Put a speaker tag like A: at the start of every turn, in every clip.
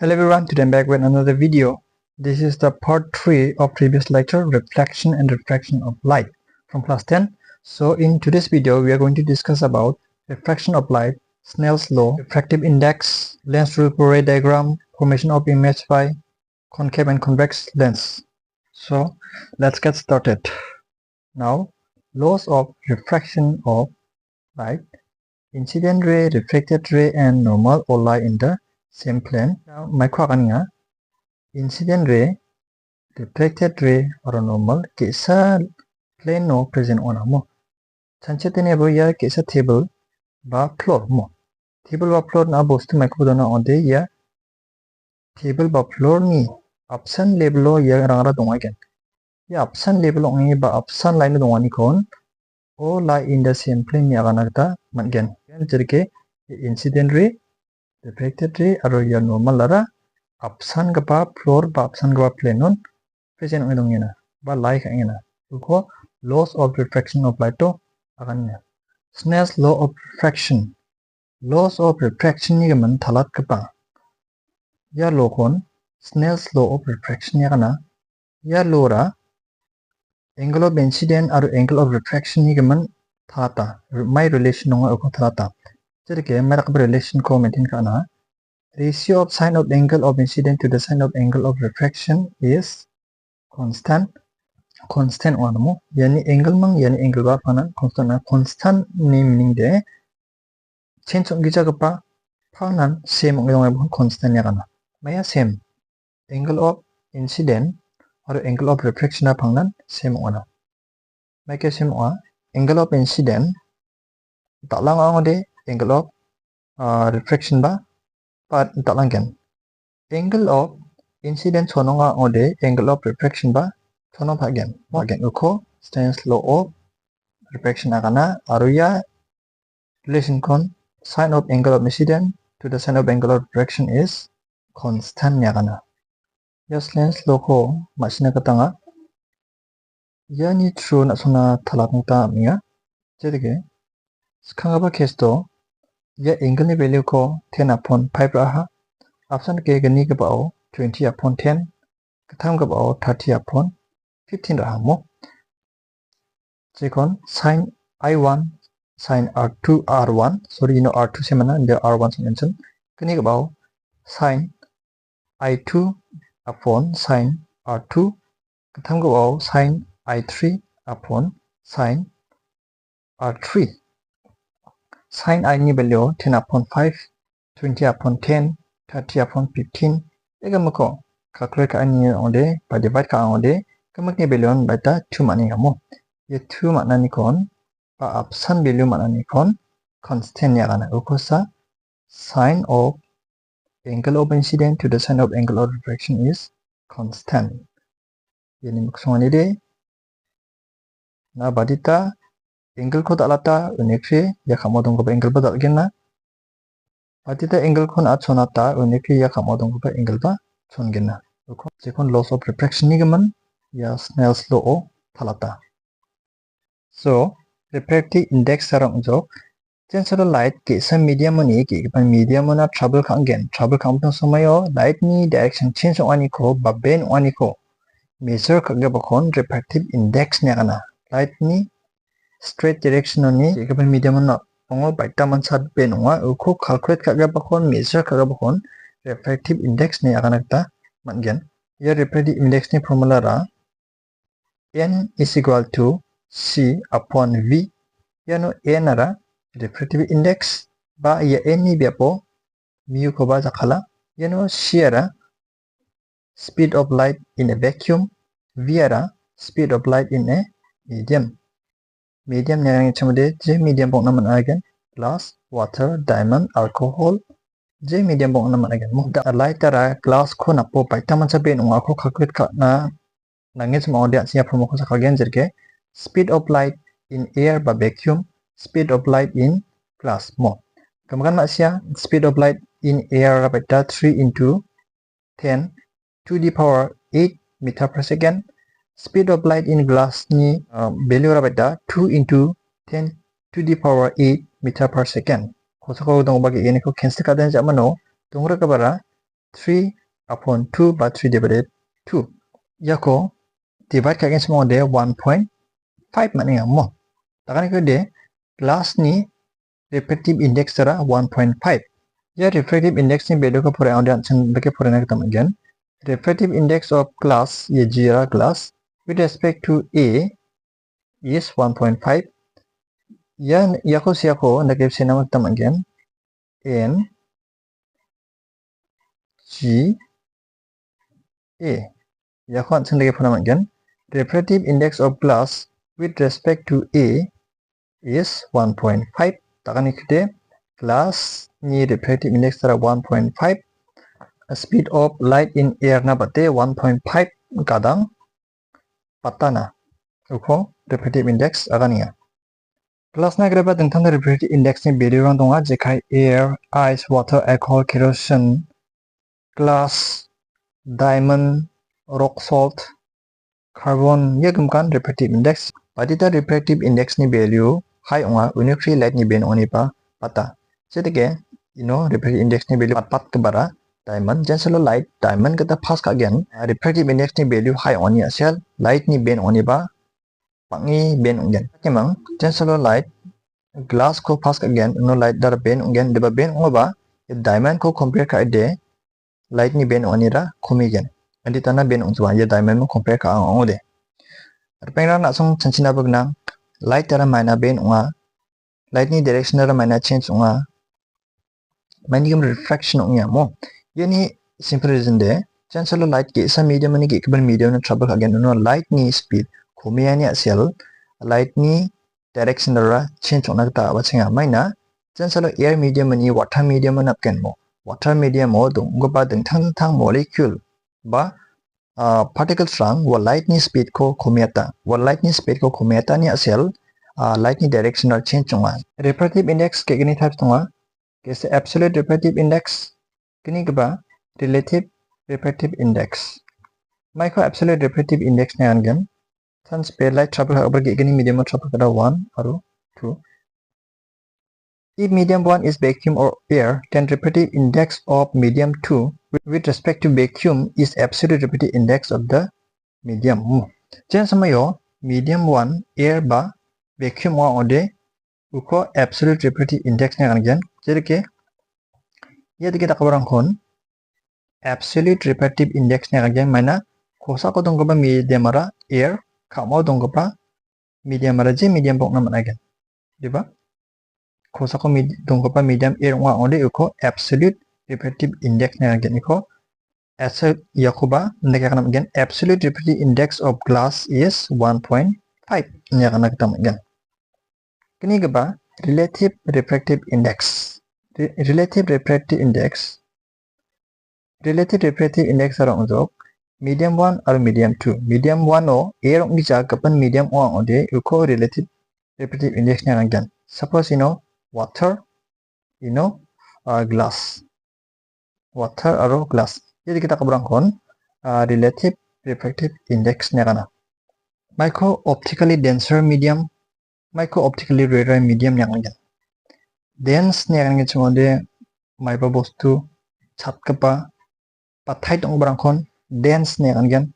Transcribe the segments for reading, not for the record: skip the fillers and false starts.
A: Hello everyone, today I'm back with another video. This is the part 3 of previous lecture, reflection and refraction of light from class 10. So in today's video, we are going to discuss about refraction of light, Snell's law, refractive index, lens rule Poirot diagram, formation of image by concave and convex lens. So let's get started. Now, laws of refraction of light, incident ray, reflected ray and normal all lie in the same plane. Now, my question incident ray, reflected ray or normal kesa plane no present on mo. Chanchete bo ya kesa table ba floor mo. Table ba floor na bostu my kodona on de ya table ba floor ni option level ya rangara dong again. Ya option level ongi ba option line dong ani kon all lie in the same plane ya ganagta again. Jadi incident ray, reflected ray or ya normal lara option gapa floor ba option gapa plane non present ong dong ina ba like ina ko laws of refraction of light to akan ya Snell's law of refraction ni gaman thalat kapa ya law kon Snell's law of refraction ya kana ya law ra angle of incident or angle of refraction ni gaman thata my relation ong ko thata jadi ke merak relation ko maintain kana ratio of sine of angle of incident to the sine of angle of refraction is constant one mo yani angle mang yani angle ba panan constant ni meaning de change ong gija pa panan same ong yong constant ya kana maya same angle of incident or angle of refraction na pangnan same ona mai ke same wa angle of incident taklang ong de angle of refraction ba pa taklang gen angle of incident sononga ong de angle of refraction ba sono again uko Snell's law of refraction agana aruya relation con sine of angle of incident to the sine of angle of refraction is constant agana ya Snell's law ko masina katanga ya ni true na sona thalatnta minga jedege skangaba case to ya angle ni value ko 10 upon 5 raha option ke gani ka bao 20 upon 10 katham ka bao 30 upon 15 raha mo second sine I1 sine R2 R1 sorry R2 se mana the R1 se mention kini about sine I2 upon sine R2 katham go about sine I3 upon sine R3 sine I ni value 10 upon 5 20 upon 10 30 upon 15 egamako calculate ka ani onde by divide ka onde kamak ni value by ta 2 mani gamo ye 2 makna ni kon pa option value makna ni kon constant ya kana ukosa sine of angle of incident to the sine of angle of refraction is constant yani maksudnya de na badita angle ko dalata unekre ya kamodong ko angle badal genna badita angle kon achonata unekre ya kamodong ko angle ba chon genna uko jekon laws of refraction ni gaman ya Snell's law o thalata. So, refractive index sarang jo sensor light ke sa medium ni ke pan medium na trouble kang tong samayo light ni direction change ani ko ba ben ani ko measure kagga bakon refractive index ni kana light ni straight direction ni ke pan medium na ongo baita man sat ben wa ko calculate kagga bakon measure kagga bakon refractive index ni kana ta mangen ya refractive index ni formula ra n is equal to C upon V yano n ara refractive index ba ya n ni biapo mu ko ba jakhala yano C ara speed of light in a vacuum V ara speed of light in a medium na yang chamade je medium bong naman again glass water diamond alcohol je medium bong naman again mo da light ara glass ko na po paitaman sa ben nga ko calculate ka na nangis mo dia siya promo ko sa kagen jerke speed of light in air ba vacuum speed of light in glass mo kamakan masya speed of light in air rabata 3 into 10 to the power 8 meter per second speed of light in glass ni value rabata 2 into 10 to the power 8 meter per second kosako dong bagi ini ko cancel kadan jamano tungra kabara 3 upon 2 by 3 divided 2. Yako divide kagen semua de 1.5 maknanya mo. Takkan ke de glass ni refractive index tara 1.5. Ya refractive index ni value ko pore audian chen beke pore na kita again. Refractive index of glass ye jira glass with respect to A is 1.5. Ya yako siako na give sinama kita again. N G A. Yako chen beke pore again. Refractive index of glass with respect to A is 1.5. Takkan ikde glass ni refractive index tara 1.5. Speed of light in air na bate 1.5 kadang patana. Uko refractive index agania. Glass na greba tentang refractive index ni value rang donga jekai air, ice, water, alcohol, kerosene, glass, diamond, rock salt, carbon ya gumkan refractive index. Patita refractive index ni value high onga unifree light ni ben oni pa pata. Sedeke refractive index ni value pat ke bara diamond jenselo light diamond kita pass ka again refractive index ni value high oni asel light ni ben oni ba pangi ben ungen. Kemang jenselo light glass ko pass ka again light dar ben ungen deba ben ngoba diamond ko compare ka ide light ni ben oni ra khomi gen. Andi tana ben ungwa ye diamond mo compare ka ang ode. Pengra nak song chancina bagnang light tara maina ben unga light ni direction tara maina change unga maini gam refraction ungya mo yani simple reason de chancelo light ke sa medium ni ke keban medium na trouble again light ni speed khomia ni asel light ni direction tara change ungna ta wachinga maina chancelo air medium ni water medium na ken mo water medium mo dong goba deng thang molecule ba particle strang wa light ni speed ko khomiata wa light ni speed ko khomiata ni asel light ni directional change chunga refractive index ke gini types tunga ke se absolute refractive index kini gaba relative refractive index micro absolute refractive index ne angen sans pe light trouble over ke gini medium trouble kada 1 aru 2. If medium 1 is vacuum or air, then refractive index of medium 2 with respect to vacuum is absolute refractive index of the medium. Jen samayo medium 1 air ba vacuum wa ode uko absolute refractive index ne kan jadi ke ya kita kabarang kon absolute refractive index ne kan mana kosa ko dong ba medium ara air kamo dong ba medium ara je medium bok na mana kan diba kosa ko dong ba medium air wa ode uko absolute refractive index ne kan iko as yakuba ndeka kan again absolute refractive index of glass is 1.5 nya kan kita again kini gaba relative refractive index relative refractive index ara unjok medium 1 or medium 2 medium 1 o air ong bija kapan medium o ode uko relative refractive index nya kan suppose water glass water or glass jadi kita kabarang kon relative refractive index nya kana micro optically denser medium micro optically rarer medium nya kan dense nya kan chumode maiba bostu chatkapa pathai dong barang kon dense nya kan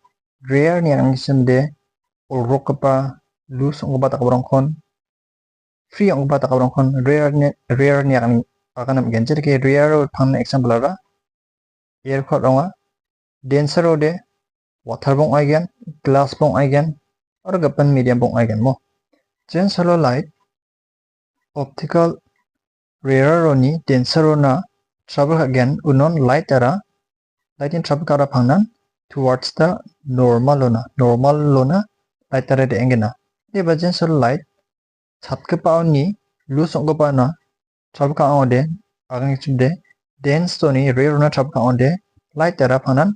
A: rare nya kan chumde olrokapa loose ong ba ta barang kon free ong ba ta barang kon rare nya kan akan gen jadi ke rare phang example ara air khot ronga denser ode water bong aigen glass bong aigen or gapan medium bong aigen mo jen solo light optical rarer roni denser rona trouble again unon light ara light in trouble kara phangnan towards the normal lona light ara de engena de bajen solo light chatke pauni loose ong pa na trouble ka ode agang chimde dense to ni rare na trouble ka ode light ara phangnan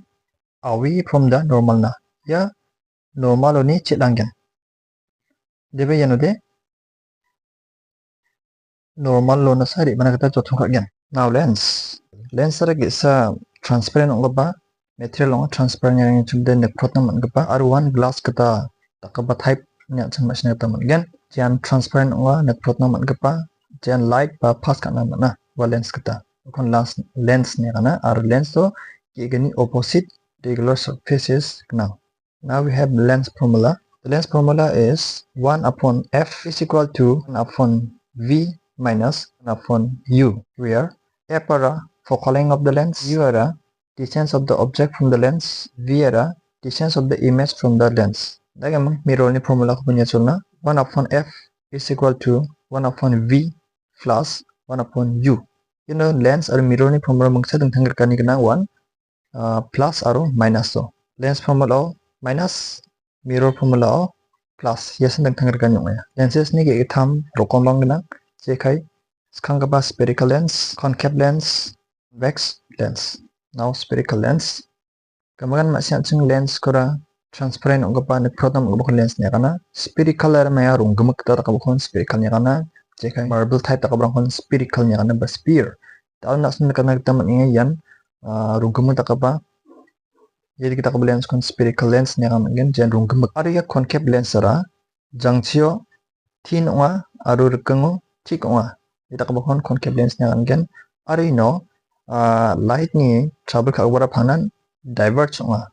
A: away from the normal na ya normal oni chilangen debe yanode normal lona sari mana kata jothong kagen now lens ara gisa transparent ongba material ong transparent yang chumde nekrot na mangba ar one glass kata takaba type nya changma sina ta mangen jan transparent ong nekrot na mangba jan light ba pass kana mana wa lens kata kon lens ne kana ar lens to gini opposite regular surfaces now. Now we have the lens formula. The lens formula is 1 upon f is equal to 1 upon v minus 1 upon u, where f are focal length of the lens, u are distance of the object from the lens, v are distance of the image from the lens. Dagang mirror ni formula ko punya sulna 1 upon f is equal to 1 upon v plus 1 upon u. You know, lens or mirror ni formula mangsa tentang kani kena 1 plus aro minus to. Lens formula minus mirror formula plus yes tentang kani ya. Lenses ni kayak tham rokon bang kena jekai sekarang ke spherical lens, concave lens, convex lens. Now spherical lens. Kemudian masih ada lens kora transparent ong kapa nek protam ong bukan lens nya kana spherical er maya rung gemek ta ka bukan spherical nya kana jekai marble type ta ka bukan spherical nya kana sphere. Tahu nak sun kana kita mengingat rung gemek ta ka ba. Jadi kita boleh lens kon spherical lens nya kana gen jen rung gemek. Ada ya concave lens ara jangchio tin onga aru rekengo tik onga. Kita ka bukan concave lens nya kana gen ada ino light ni trouble ka ubara phanan diverge onga.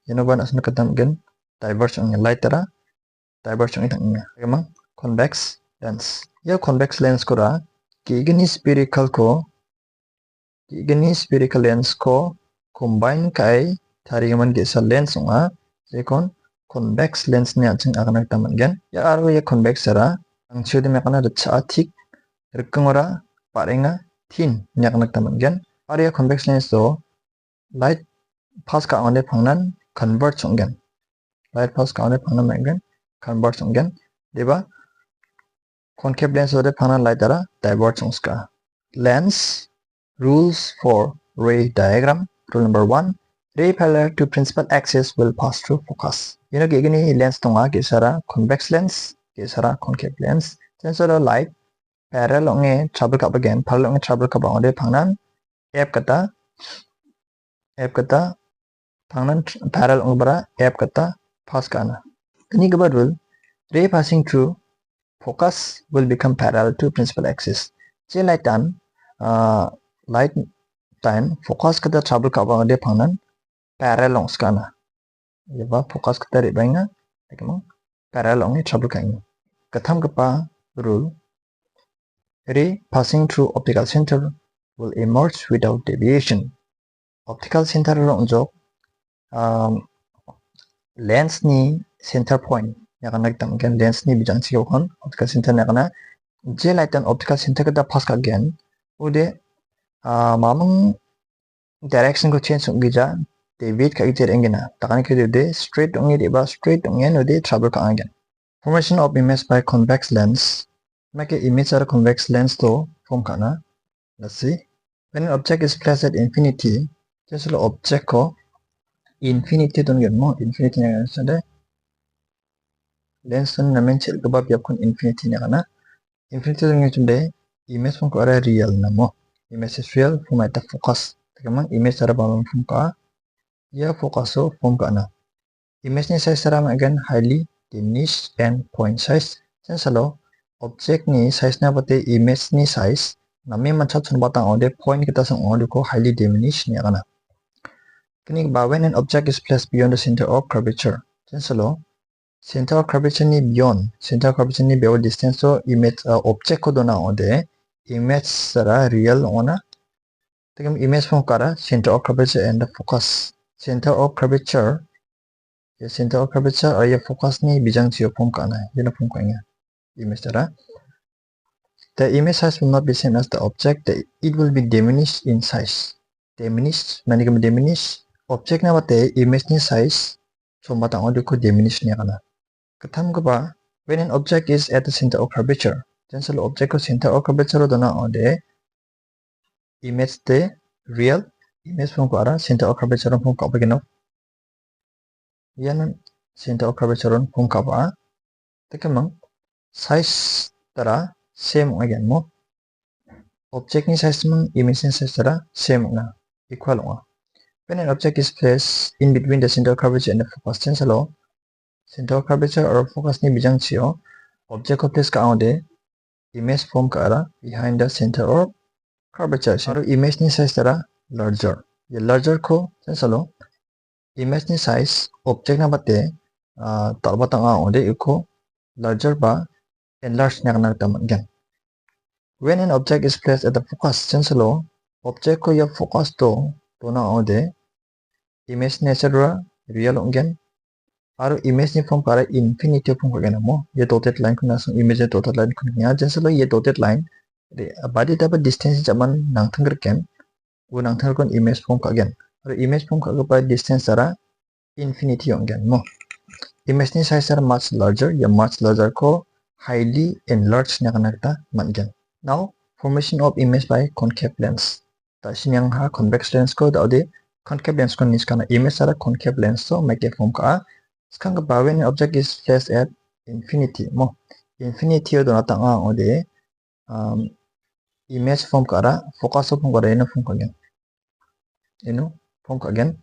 A: Yano ba nak katam gen diverge onga light tara diverge onga tangnya. Emang convex lens. Ya convex lens kora gini spherical lens ko combine kai tarigaman gesa lens onga jekon convex lens ni aching akan taman gen. Ya aro ya convex tara ang chudi me kana recha tik rekengora parenga tin nya kana taman gen. Aro ya convex lens to light pass ka onde phangnan convert ongen. Light pass ka onde phangnan mengen convert ongen. Deba concave lens ode phangnan light dara diverge onska. Lens rules for ray diagram. Rule number 1. Ray parallel to principal axis will pass through focus. You know gini lens tonga gesara convex lens, gesara concave lens. Sensor light parallel onge trouble ka again, parallel onge trouble ka onde phangnan f kata phangnan parallel ong bara f kata pass kana. Kini ke rule ray passing through focus will become parallel to principal axis. Je light tan focus kata trouble ka ba de phangnan parallel ong skana. Yeba focus kata ri bainga ekmang parallel ong trouble ka ini. Katham kapa rule ray passing through optical center will emerge without deviation. Optical center ro onjok lens ni center point yakan nagtam gen lens ni bijang chi kon optical center na kana je light an optical center ka pass ka gen ude mamang direction ko change ongija deviate ka iter engena takani ke de straight ongi de ba straight ongen ude trouble ka again. Formation of image by convex lens. Make image or convex lens to form kana. Let's see. When an object is placed at infinity, just lo object ko infinity don gen mo infinity nya sade lens na men chel ka ba biap kon infinity nya kana infinity don gen de image form ko ara real na mo image is real form at focus tegamang image ara ba form ka ya focus so form kana image ni size ara again highly diminished and point size sensalo object ni size na bate image ni size nami machat chun batang ode point kita sang ode ko highly diminished nya kana. Kini ba when an object is placed beyond the center of curvature. Sensalo center of curvature ni beyond center of curvature ni beyond distance so image object ko dona ode image sara real ona. Tegam image form kara center of curvature and the focus. Center of curvature ya center of curvature or ya focus ni bijang chio form kana. Yun form ko nga image sara. The image size will not be same as the object. It will be diminished in size. Diminished, mani kami diminished. Object na bate image ni size so matang ode ko diminish niya kana. Katam ko ba when an object is at the center of curvature. Then sa object ko center of curvature do na ode image te real image form ko ara center of curvature form ka ba gino. Yan center of curvature form ka ba. Tekamang size tara same again mo. Object ni size mang image ni size tara same na equal nga. When an object is placed in between the center of curvature and the focus, sensalo center of curvature or focus ni bijang chio object ko place ka ode image form ka ara behind the center of curvature. So image ni size tara larger. ये larger को चलो image ni size object na bate talbatang ode iko larger ba enlarge na kana taman gan. When an object is placed at the focus chalo object ko ya focus to na ode image nature real ongen aro image ni form kara infinity form ko gana mo ye dotted line ko na sung image dotted line ko nya chalo ye dotted line badi dapat distance jaman nang thangger ken unang thangger kon image form ka gen aro image form ka pa distance sara infinity ongen mo image ni size are much larger ya much larger ko highly enlarged na kanakta mangen. Now formation of image by concave lens ta sinyang ha convex lens ko daudi concave lens ko niskana image sara concave lens so make form ka skang ba when object is placed at infinity mo infinity do na tanga ode image form kara focus form kara eno form kagen eno form kagen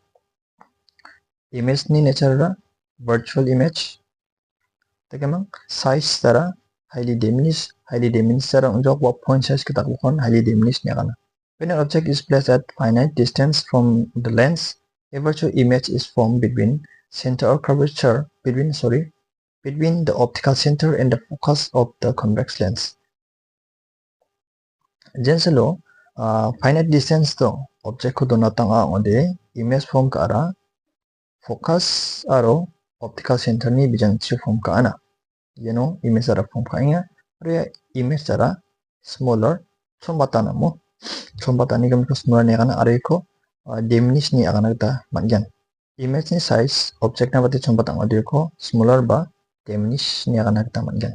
A: image ni nature virtual image tagamang size sara highly diminished sara unjok wa point size kita kon highly diminished nya kana. When an object is placed at finite distance from the lens a virtual image is formed between center of curvature between the optical center and the focus of the convex lens. Jenselo finite distance to object ko donatang ode image form kara focus aro optical center ni bijang chi form ka ana image ara form ka inga re image ara smaller chombata mo chombata ni gam ko smaller ne kana are ko diminish ni agana ta mangyan image ni size object na bati chombata ode ko smaller ba diminish ni agana ta mangyan